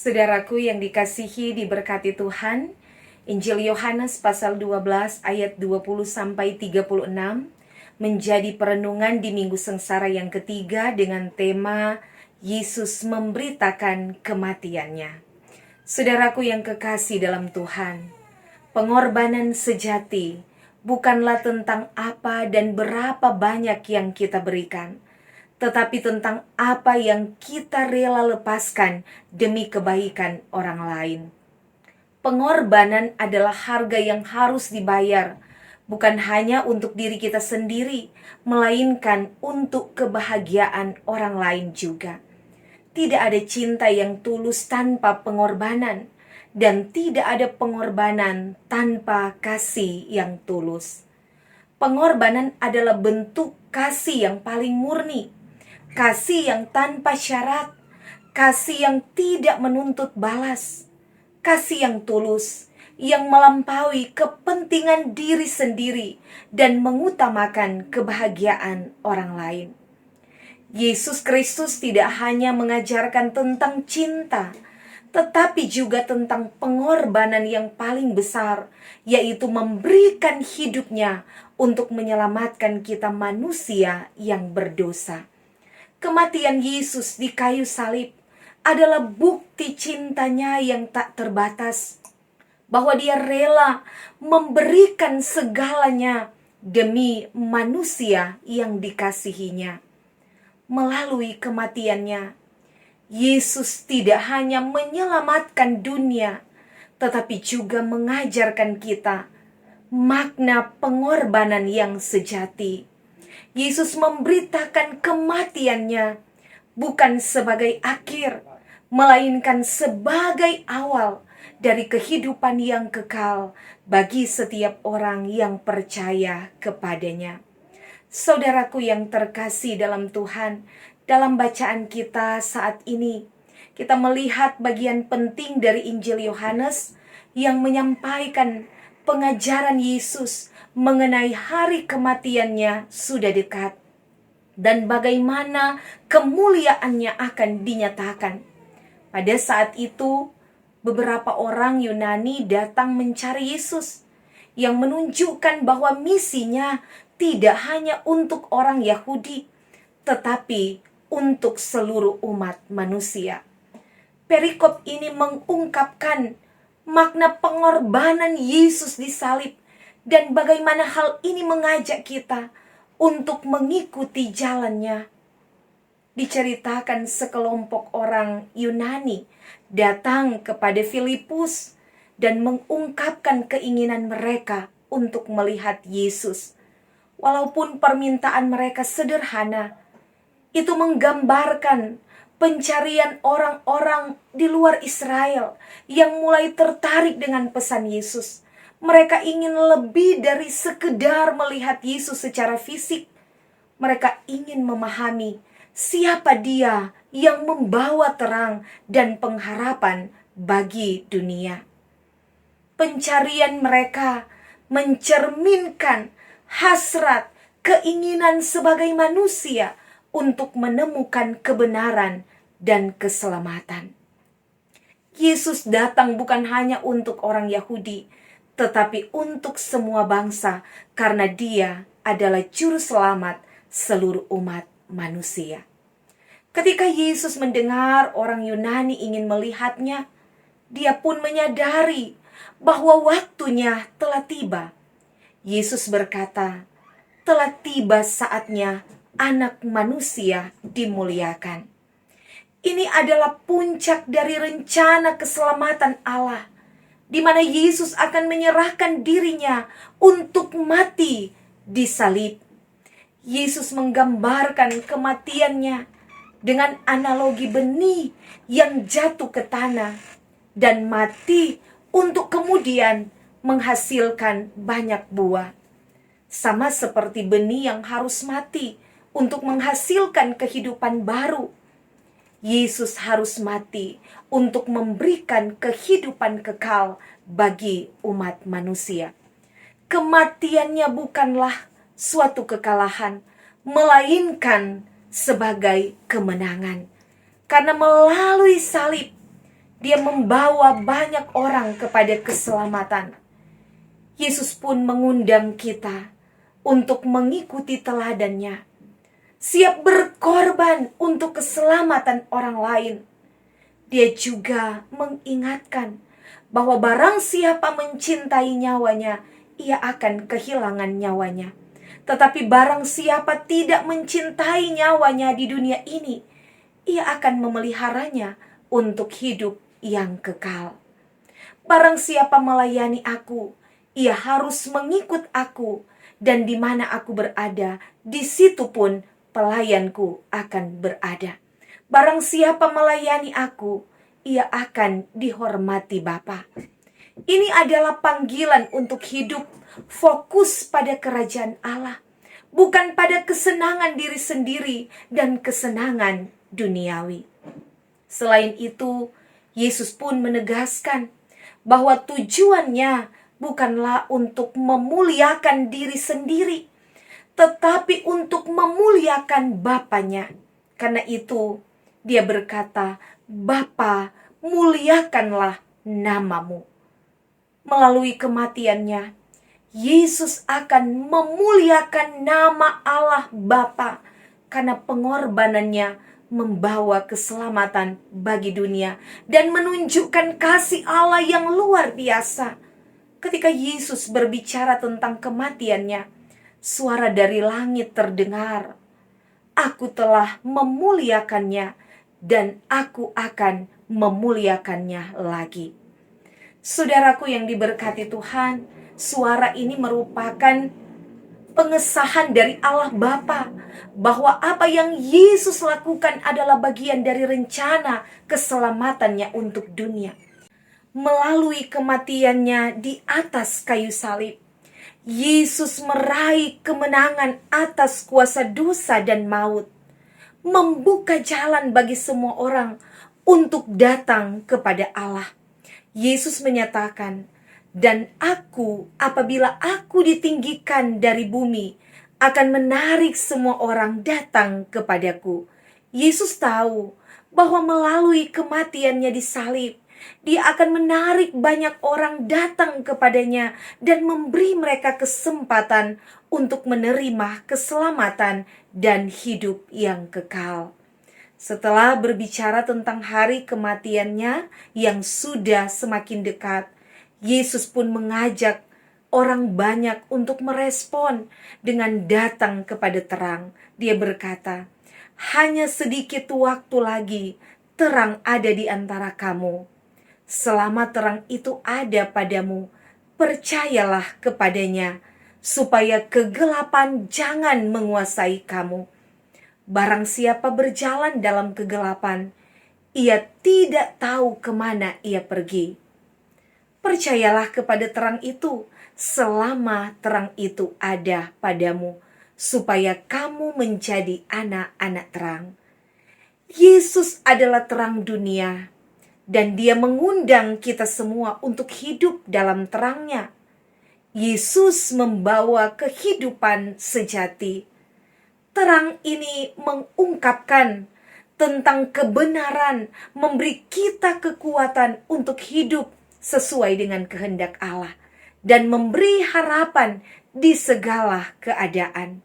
Saudaraku yang dikasihi, diberkati Tuhan, Injil Yohanes pasal 12 ayat 20-36 menjadi perenungan di Minggu Sengsara yang ketiga dengan tema Yesus memberitakan kematiannya. Saudaraku yang kekasih dalam Tuhan, pengorbanan sejati bukanlah tentang apa dan berapa banyak yang kita berikan, tetapi tentang apa yang kita rela lepaskan demi kebaikan orang lain. Pengorbanan adalah harga yang harus dibayar, bukan hanya untuk diri kita sendiri, melainkan untuk kebahagiaan orang lain juga. Tidak ada cinta yang tulus tanpa pengorbanan, dan tidak ada pengorbanan tanpa kasih yang tulus. Pengorbanan adalah bentuk kasih yang paling murni, kasih yang tanpa syarat, kasih yang tidak menuntut balas, kasih yang tulus, yang melampaui kepentingan diri sendiri dan mengutamakan kebahagiaan orang lain. Yesus Kristus tidak hanya mengajarkan tentang cinta, tetapi juga tentang pengorbanan yang paling besar, yaitu memberikan hidupnya untuk menyelamatkan kita manusia yang berdosa. Kematian Yesus di kayu salib adalah bukti cintanya yang tak terbatas, bahwa dia rela memberikan segalanya demi manusia yang dikasihinya. Melalui kematiannya, Yesus tidak hanya menyelamatkan dunia, tetapi juga mengajarkan kita makna pengorbanan yang sejati. Yesus memberitakan kematiannya bukan sebagai akhir, melainkan sebagai awal dari kehidupan yang kekal bagi setiap orang yang percaya kepadanya. Saudaraku yang terkasih dalam Tuhan, dalam bacaan kita saat ini, kita melihat bagian penting dari Injil Yohanes yang menyampaikan pengajaran Yesus mengenai hari kematiannya sudah dekat dan bagaimana kemuliaannya akan dinyatakan. Pada saat itu, beberapa orang Yunani datang mencari Yesus, yang menunjukkan bahwa misinya tidak hanya untuk orang Yahudi, tetapi untuk seluruh umat manusia. Perikop ini mengungkapkan makna pengorbanan Yesus di salib dan bagaimana hal ini mengajak kita untuk mengikuti jalannya. Diceritakan sekelompok orang Yunani datang kepada Filipus dan mengungkapkan keinginan mereka untuk melihat Yesus. Walaupun permintaan mereka sederhana, itu menggambarkan pencarian orang-orang di luar Israel yang mulai tertarik dengan pesan Yesus. Mereka ingin lebih dari sekedar melihat Yesus secara fisik. Mereka ingin memahami siapa Dia yang membawa terang dan pengharapan bagi dunia. Pencarian mereka mencerminkan hasrat, keinginan sebagai manusia untuk menemukan kebenaran dan keselamatan. Yesus datang bukan hanya untuk orang Yahudi, tetapi untuk semua bangsa, karena Dia adalah juru selamat seluruh umat manusia. Ketika Yesus mendengar orang Yunani ingin melihatnya, Dia pun menyadari bahwa waktunya telah tiba. Yesus berkata, telah tiba saatnya Anak Manusia dimuliakan. Ini adalah puncak dari rencana keselamatan Allah, di mana Yesus akan menyerahkan dirinya untuk mati di salib. Yesus menggambarkan kematiannya dengan analogi benih yang jatuh ke tanah dan mati untuk kemudian menghasilkan banyak buah. Sama seperti benih yang harus mati untuk menghasilkan kehidupan baru, Yesus harus mati untuk memberikan kehidupan kekal bagi umat manusia. Kematiannya bukanlah suatu kekalahan, melainkan sebagai kemenangan. Karena melalui salib, Dia membawa banyak orang kepada keselamatan. Yesus pun mengundang kita untuk mengikuti teladannya, siap berkorban untuk keselamatan orang lain. Dia juga mengingatkan bahwa barang siapa mencintai nyawanya, ia akan kehilangan nyawanya. Tetapi barang siapa tidak mencintai nyawanya di dunia ini, ia akan memeliharanya untuk hidup yang kekal. Barang siapa melayani aku, ia harus mengikut aku, dan di mana aku berada, di situ pun pelayanku akan berada. Barang siapa melayani aku, ia akan dihormati Bapa. Ini adalah panggilan untuk hidup fokus pada kerajaan Allah, bukan pada kesenangan diri sendiri dan kesenangan duniawi. Selain itu, Yesus pun menegaskan bahwa tujuannya bukanlah untuk memuliakan diri sendiri, tetapi untuk memuliakan Bapanya. Karena itu, dia berkata, Bapa, muliakanlah namamu. Melalui kematiannya, Yesus akan memuliakan nama Allah Bapa, karena pengorbanannya membawa keselamatan bagi dunia dan menunjukkan kasih Allah yang luar biasa. Ketika Yesus berbicara tentang kematiannya, suara dari langit terdengar, "Aku telah memuliakannya dan aku akan memuliakannya lagi." Saudaraku yang diberkati Tuhan, suara ini merupakan pengesahan dari Allah Bapa bahwa apa yang Yesus lakukan adalah bagian dari rencana keselamatannya untuk dunia. Melalui kematiannya di atas kayu salib, Yesus meraih kemenangan atas kuasa dosa dan maut, membuka jalan bagi semua orang untuk datang kepada Allah. Yesus menyatakan, "Dan aku, apabila aku ditinggikan dari bumi, akan menarik semua orang datang kepadaku." Yesus tahu bahwa melalui kematiannya di salib, dia akan menarik banyak orang datang kepadanya dan memberi mereka kesempatan untuk menerima keselamatan dan hidup yang kekal. Setelah berbicara tentang hari kematiannya yang sudah semakin dekat, Yesus pun mengajak orang banyak untuk merespon dengan datang kepada terang. Dia berkata, "Hanya sedikit waktu lagi, terang ada di antara kamu. Selama terang itu ada padamu, percayalah kepadanya, supaya kegelapan jangan menguasai kamu. Barang siapa berjalan dalam kegelapan, ia tidak tahu kemana ia pergi. Percayalah kepada terang itu, selama terang itu ada padamu, supaya kamu menjadi anak-anak terang." Yesus adalah terang dunia, dan dia mengundang kita semua untuk hidup dalam terangnya. Yesus membawa kehidupan sejati. Terang ini mengungkapkan tentang kebenaran, memberi kita kekuatan untuk hidup sesuai dengan kehendak Allah, dan memberi harapan di segala keadaan.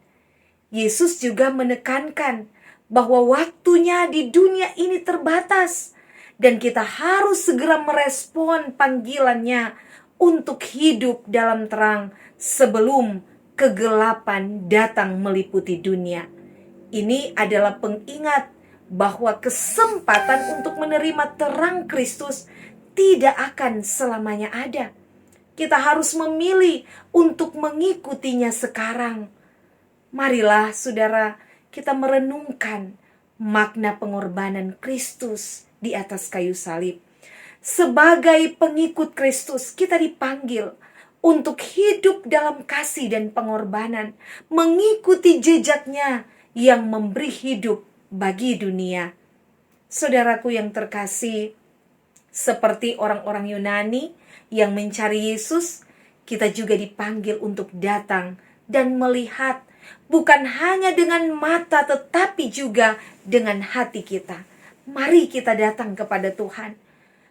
Yesus juga menekankan bahwa waktunya di dunia ini terbatas, dan kita harus segera merespon panggilannya untuk hidup dalam terang sebelum kegelapan datang meliputi dunia. Ini adalah pengingat bahwa kesempatan untuk menerima terang Kristus tidak akan selamanya ada. Kita harus memilih untuk mengikutinya sekarang. Marilah saudara, kita merenungkan makna pengorbanan Kristus di atas kayu salib. Sebagai pengikut Kristus, kita dipanggil untuk hidup dalam kasih dan pengorbanan, mengikuti jejaknya yang memberi hidup bagi dunia. Saudaraku yang terkasih, seperti orang-orang Yunani yang mencari Yesus, kita juga dipanggil untuk datang dan melihat, bukan hanya dengan mata tetapi juga dengan hati kita. Mari kita datang kepada Tuhan.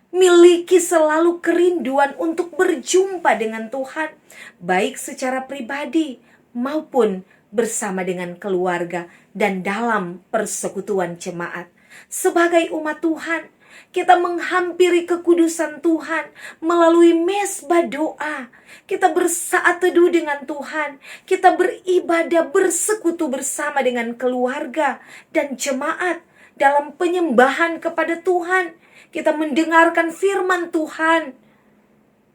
miliki selalu kerinduan untuk berjumpa dengan Tuhan, baik secara pribadi maupun bersama dengan keluarga dan dalam persekutuan jemaat. Sebagai umat Tuhan, kita menghampiri kekudusan Tuhan melalui mesbah doa. Kita bersaat teduh dengan Tuhan. Kita beribadah, bersekutu bersama dengan keluarga dan jemaat dalam penyembahan kepada Tuhan. Kita mendengarkan firman Tuhan,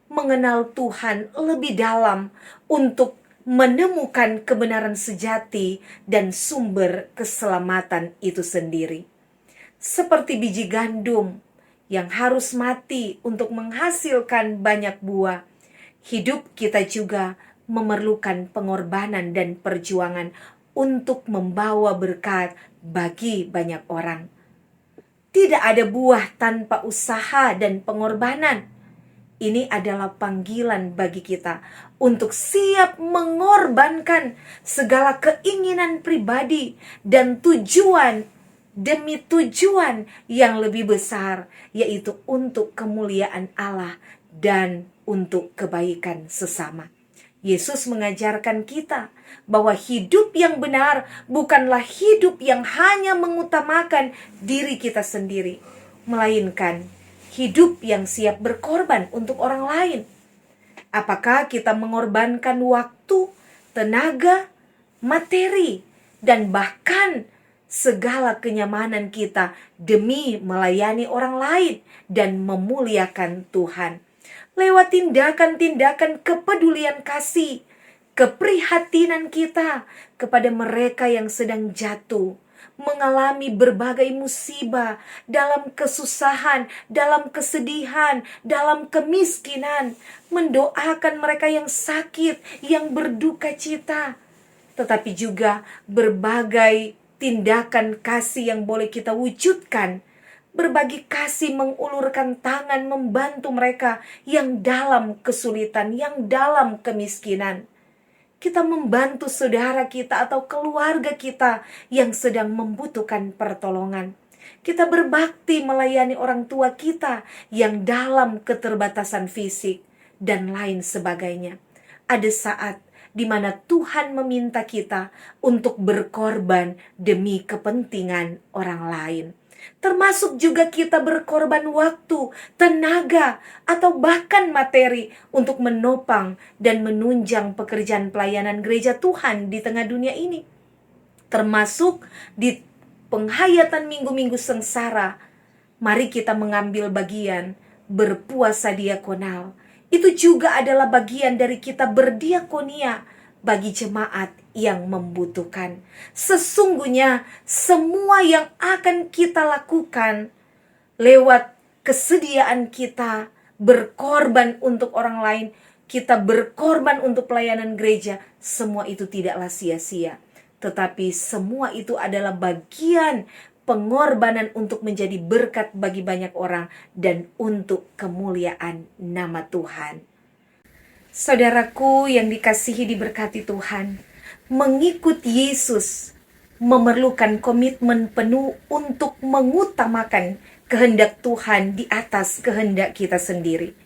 mengenal Tuhan lebih dalam untuk menemukan kebenaran sejati dan sumber keselamatan itu sendiri. Seperti biji gandum yang harus mati untuk menghasilkan banyak buah, hidup kita juga memerlukan pengorbanan dan perjuangan untuk membawa berkat bagi banyak orang. Tidak ada buah tanpa usaha dan pengorbanan. Ini adalah panggilan bagi kita untuk siap mengorbankan segala keinginan pribadi dan tujuan demi tujuan yang lebih besar, yaitu untuk kemuliaan Allah dan untuk kebaikan sesama. Yesus mengajarkan kita bahwa hidup yang benar bukanlah hidup yang hanya mengutamakan diri kita sendiri, melainkan hidup yang siap berkorban untuk orang lain. Apakah kita mengorbankan waktu, tenaga, materi, dan bahkan segala kenyamanan kita demi melayani orang lain dan memuliakan Tuhan? Lewat tindakan-tindakan kepedulian kasih, keprihatinan kita kepada mereka yang sedang jatuh, mengalami berbagai musibah, dalam kesusahan, dalam kesedihan, dalam kemiskinan, mendoakan mereka yang sakit, yang berduka cita, tetapi juga berbagai tindakan kasih yang boleh kita wujudkan, berbagi kasih, mengulurkan tangan, membantu mereka yang dalam kesulitan, yang dalam kemiskinan. Kita membantu saudara kita atau keluarga kita yang sedang membutuhkan pertolongan. Kita berbakti melayani orang tua kita yang dalam keterbatasan fisik dan lain sebagainya. Ada saat di mana Tuhan meminta kita untuk berkorban demi kepentingan orang lain. Termasuk juga kita berkorban waktu, tenaga, atau bahkan materi untuk menopang dan menunjang pekerjaan pelayanan gereja Tuhan di tengah dunia ini. Termasuk di penghayatan minggu-minggu sengsara, mari kita mengambil bagian berpuasa diakonal. Itu juga adalah bagian dari kita berdiakonia bagi jemaat yang membutuhkan. Sesungguhnya semua yang akan kita lakukan lewat kesediaan kita berkorban untuk orang lain, kita berkorban untuk pelayanan gereja, semua itu tidaklah sia-sia. Tetapi semua itu adalah bagian pengorbanan untuk menjadi berkat bagi banyak orang dan untuk kemuliaan nama Tuhan. Saudaraku yang dikasihi diberkati Tuhan, mengikut Yesus memerlukan komitmen penuh untuk mengutamakan kehendak Tuhan di atas kehendak kita sendiri.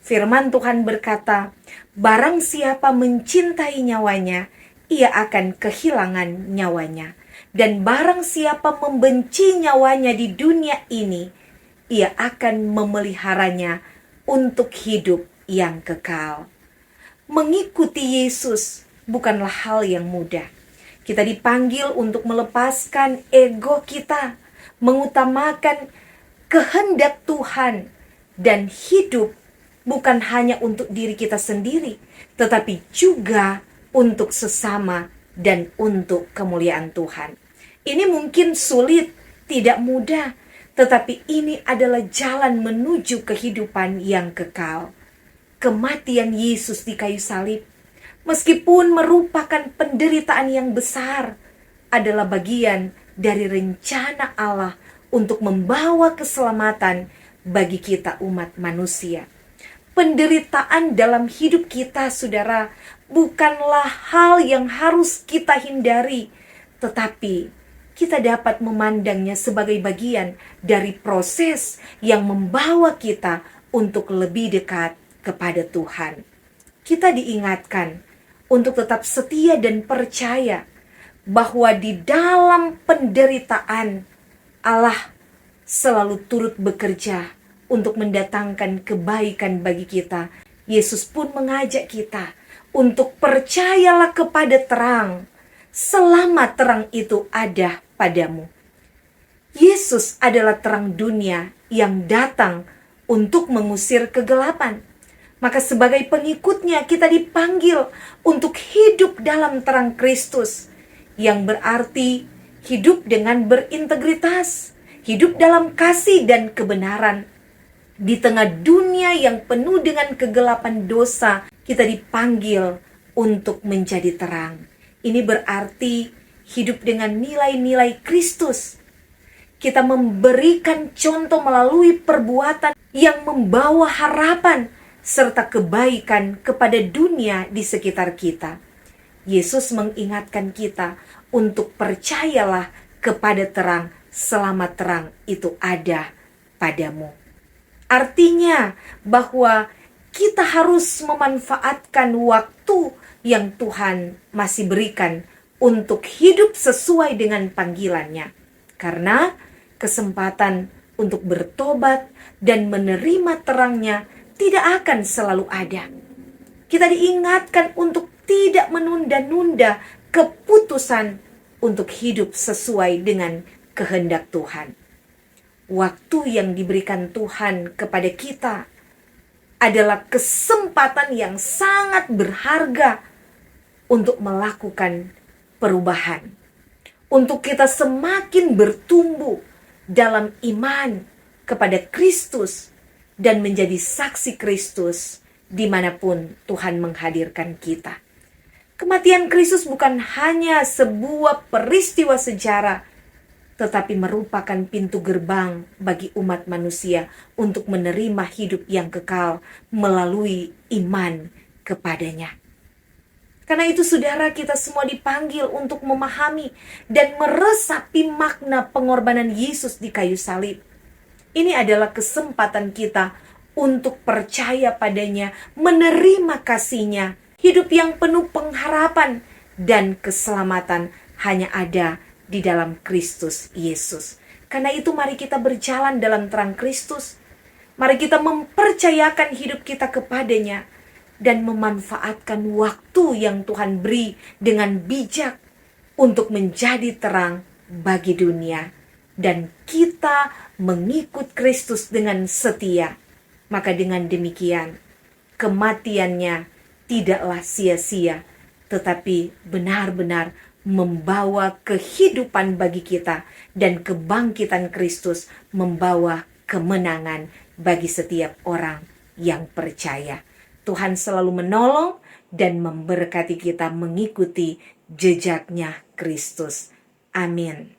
Firman Tuhan berkata, barang siapa mencintai nyawanya, ia akan kehilangan nyawanya. Dan barang siapa membenci nyawanya di dunia ini, ia akan memeliharanya untuk hidup yang kekal. Mengikuti Yesus bukanlah hal yang mudah. Kita dipanggil untuk melepaskan ego kita, mengutamakan kehendak Tuhan, dan hidup bukan hanya untuk diri kita sendiri, tetapi juga untuk sesama dan untuk kemuliaan Tuhan. Ini mungkin sulit, tidak mudah, tetapi ini adalah jalan menuju kehidupan yang kekal. Kematian Yesus di kayu salib, meskipun merupakan penderitaan yang besar, adalah bagian dari rencana Allah untuk membawa keselamatan bagi kita umat manusia. Penderitaan dalam hidup kita, saudara, bukanlah hal yang harus kita hindari, tetapi kita dapat memandangnya sebagai bagian dari proses yang membawa kita untuk lebih dekat kepada Tuhan. Kita diingatkan untuk tetap setia dan percaya bahwa di dalam penderitaan Allah selalu turut bekerja untuk mendatangkan kebaikan bagi kita. Yesus pun mengajak kita untuk percayalah kepada terang, selama terang itu ada padamu. Yesus adalah terang dunia yang datang untuk mengusir kegelapan. Maka sebagai pengikutnya kita dipanggil untuk hidup dalam terang Kristus, yang berarti hidup dengan berintegritas, hidup dalam kasih dan kebenaran. Di tengah dunia yang penuh dengan kegelapan dosa, kita dipanggil untuk menjadi terang. Ini berarti hidup dengan nilai-nilai Kristus. Kita memberikan contoh melalui perbuatan yang membawa harapan serta kebaikan kepada dunia di sekitar kita. Yesus mengingatkan kita untuk percayalah kepada terang selama terang itu ada padamu. Artinya bahwa kita harus memanfaatkan waktu yang Tuhan masih berikan untuk hidup sesuai dengan panggilannya. Karena kesempatan untuk bertobat dan menerima terangnya tidak akan selalu ada. Kita diingatkan untuk tidak menunda-nunda keputusan untuk hidup sesuai dengan kehendak Tuhan. Waktu yang diberikan Tuhan kepada kita adalah kesempatan yang sangat berharga untuk melakukan perubahan. Untuk kita semakin bertumbuh dalam iman kepada Kristus dan menjadi saksi Kristus dimanapun Tuhan menghadirkan kita. Kematian Kristus bukan hanya sebuah peristiwa sejarah, tetapi merupakan pintu gerbang bagi umat manusia untuk menerima hidup yang kekal melalui iman kepadanya. Karena itu saudara, kita semua dipanggil untuk memahami dan meresapi makna pengorbanan Yesus di kayu salib. Ini adalah kesempatan kita untuk percaya padanya, menerima kasih-Nya. Hidup yang penuh pengharapan dan keselamatan hanya ada di dalam Kristus Yesus. Karena itu mari kita berjalan dalam terang Kristus. Mari kita mempercayakan hidup kita kepadanya dan memanfaatkan waktu yang Tuhan beri dengan bijak untuk menjadi terang bagi dunia. Dan kita mengikut Kristus dengan setia. Maka dengan demikian kematiannya tidaklah sia-sia, tetapi benar-benar membawa kehidupan bagi kita, dan kebangkitan Kristus membawa kemenangan bagi setiap orang yang percaya. Tuhan selalu menolong dan memberkati kita mengikuti jejaknya Kristus. Amin.